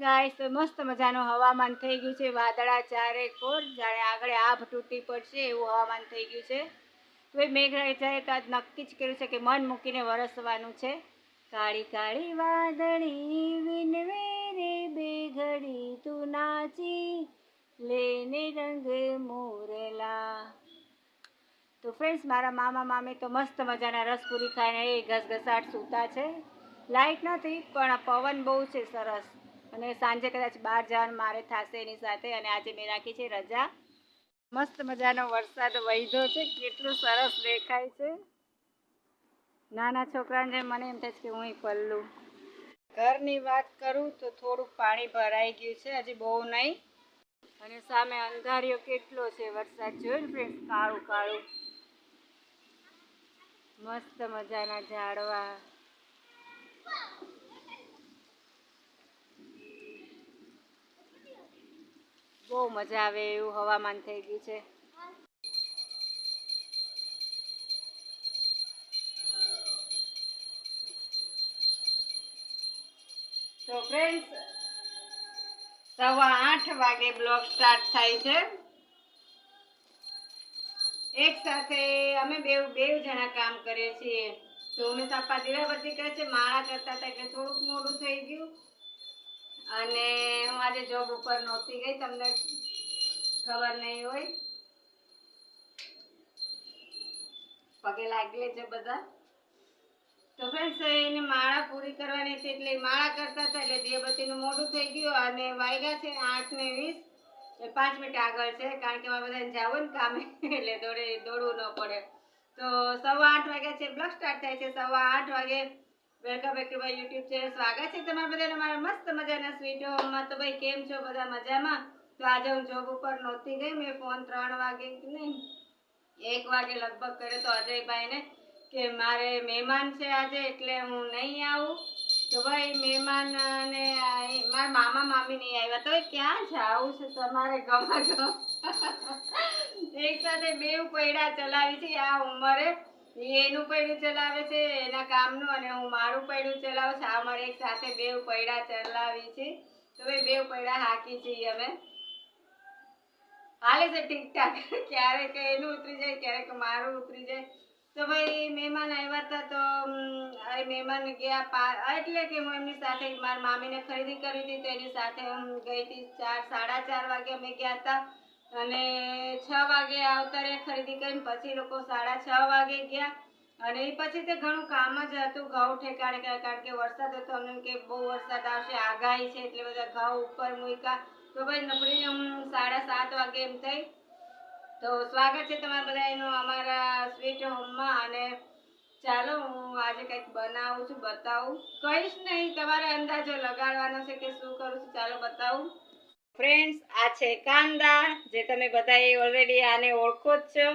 Guys તો મસ્ત મજાનું હવામાન થઈ ગયું છે. વાદળા ચારે કોર જાણે આગળ આભ તૂટી પડશે એવું હવામાન થઈ ગયું છે. તો એ મેઘરાજ જાય તો આજ નક્કી જ કર્યું છે કે મન મૂકીને વરસવાનું છે. કાળી કાળી વાદળી વિનવે રે બે ઘડી તું નાચી લેને રંગ મોરલા. તો ફ્રેન્ડ્સ, મારા મામા મામી તો મસ્ત મજાના રસપુરી ખાઈને એ ઘસઘસાટ સૂતા છે. લાઇટ નથી પણ પવન બહુ છે સરસ, અને સાંજે કદાચ બહાર જવાનું મારે થશે એની સાથે. અને આજે મેં રાખી છે રજા. મસ્ત મજાનો વરસાદ વહીધો છે, કેટલું સરસ દેખાય છે. નાના છોકરાને મને એમ થાય છે કે હું પલ્લું. ઘરની વાત કરું તો થોડુંક પાણી ભરાઈ ગયું છે, હજી બહુ નહીં. અને સામે અંધારિયો કેટલો છે, વરસાદ જોયું ફ્રેન્ડ્સ, કાળું કાળું. મસ્ત મજાના ઝાડવા. બહુ મજા આવે એવું હવામાન થઈ ગયું છે. તો ફ્રેન્ડ્સ, 8:15 વાગે બ્લોગ સ્ટાર્ટ થાય છે. એક સાથે અમે બે જણા કામ કરીએ છીએ. તો અમે સાપા દીવાબત્તી કરે છે, માળા કરતા હતા એટલે થોડુંક મોડું થઈ ગયું. અને હું આજે જોબ ઉપર નહોતી ગઈ, તમને ખબર નહીં હોય. પગે લાગી છે બધા. તો ફ્રેન્ડ્સ, એને માળા પૂરી કરવાની હતી એટલે માળા કરતા હતા એટલે દીવાબત્તીનું મોડું થઈ ગયું. અને વાગ્યા છે 8:20, 5 મિનિટ આગળ છે, કારણ કે મારે બધાને જવું ને કામે એટલે દોડવું ન પડે. તો 8:15 વાગ્યા છે, બ્લોગ સ્ટાર્ટ થાય છે 8:15 વાગે. Welcome back to my YouTube channel. સ્વાગત છે તમારા બધાને મારા મસ્ત મજાના સ્વીટ હોમમાં. તો ભાઈ, કેમ છો બધા? મજામાં? તો આજે હું જોબ ઉપર નહોતી ગઈ. મેં ફોન 3 વાગે નહીં, 1 વાગે લગભગ કર્યો તો અજયભાઈને કે મારે મહેમાન છે આજે એટલે હું નહીં આવું. તો ભાઈ, મહેમાન અને મારા મામા મામી નહીં આવ્યા. તો ક્યાં જાવું છે તમારે? ગમા એક સાથે બે પૈડા ચલાવી છે આ ઉંમરે. એનું પૈડું ચલાવે છે એના કામનું, અને હું મારું પૈડું ચલાવું છું. આ અમારે એક સાથે બે પૈડા ચલાવી છે. તો ભાઈ, બે પૈડા હાકી છીએ અમે. હાલે છે ઠીકઠાક. ક્યારેક એનું ઉતરી જાય, ક્યારેક મારું ઉતરી જાય. તો ભાઈ, મહેમાન આવ્યા હતા તો મહેમાન ગયા એટલે કે હું એમની સાથે મારી મામીને ખરીદી કરી હતી તો એની સાથે હું ગઈ હતી. 4:30 વાગે અમે ગયા હતા અને 6 વાગે આવતા રહ્યા ખરીદી કરીને. પછી લોકો 6:30 વાગે ગયા. અને એ પછી તે ઘણું કામ જ હતું, ઘઉં ઠેકાણે, કારણ કે વરસાદ હતો. અમને કે બહુ વરસાદ આવશે, આગાહી છે, એટલે બધા ઘઉં ઉપર મૂક્યા. તો ભાઈ, નકળી 7:30 વાગે એમ થઈ. તો સ્વાગત છે તમારા બધાનું અમારા સ્વીટ હોમમાં. અને ચાલો, હું આજે કંઈક બનાવું છું, બતાવું. કહીશ નહીં, તમારે અંદાજો લગાડવાનો છે કે શું કરું છું. ચાલો બતાવું. ફ્રેન્ડ્સ, આ છે કાંદા, જે તમે બધા ઓલરેડી આને ઓળખો જ છો.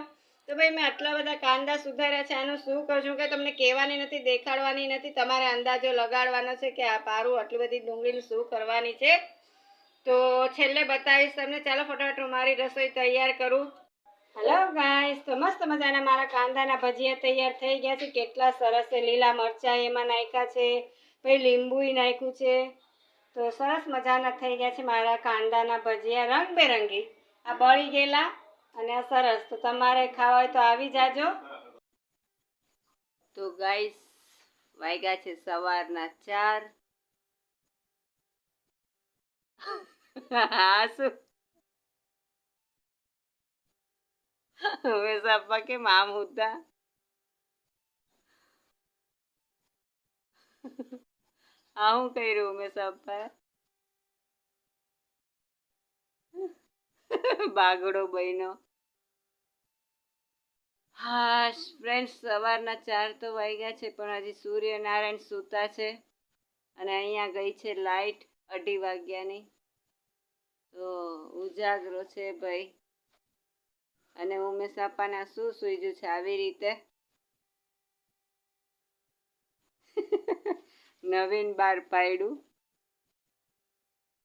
તો ભાઈ, મેં આટલા બધા કાંદા સુધાર્યા છે. આનું શું કરું છું કે તમને કહેવાની નથી, દેખાડવાની નથી, તમારે અંદાજો લગાડવાનો છે કે આ પારું આટલી બધી ડુંગળીનું શું કરવાની છે. તો છેલ્લે બતાવીશ તમને. ચાલો ફટાફટ હું મારી રસોઈ તૈયાર કરું. હેલો ગાઈસ, તો મસ્ત મજાના મારા કાંદાના ભજીયા તૈયાર થઈ ગયા છે. કેટલા સરસ છે. લીલા મરચાં એમાં નાખ્યા છે, પછી લીંબુય નાખ્યું છે. તો સરસ મજાના થઈ ગયા છે મારા કાંદાના ભજીયા, રંગબેરંગી. આ બળી ગયેલા અને આ સરસ. તો તમારે ખાવા હોય તો આવી જાજો. તો ગાઈસ, વાગ્યા છે સવારના 4. હા, શું હવે સાપા કે મામ હતા. આ હું કર્યું મેં સાપા? બાગડો બન્યો. હા ફ્રેન્ડ્સ, સવારના 4 તો વાગ્યા છે, પણ હજી સૂર્યનારાયણ સૂતા છે. અને અહીંયા ગઈ છે લાઈટ 2:30 વાગ્યાની. તો ઉજાગરો છે ભાઈ. અને ઉમેશ સાપાના શું સૂઈ છે આવી રીતે. નવીન બાર પાડ્યું.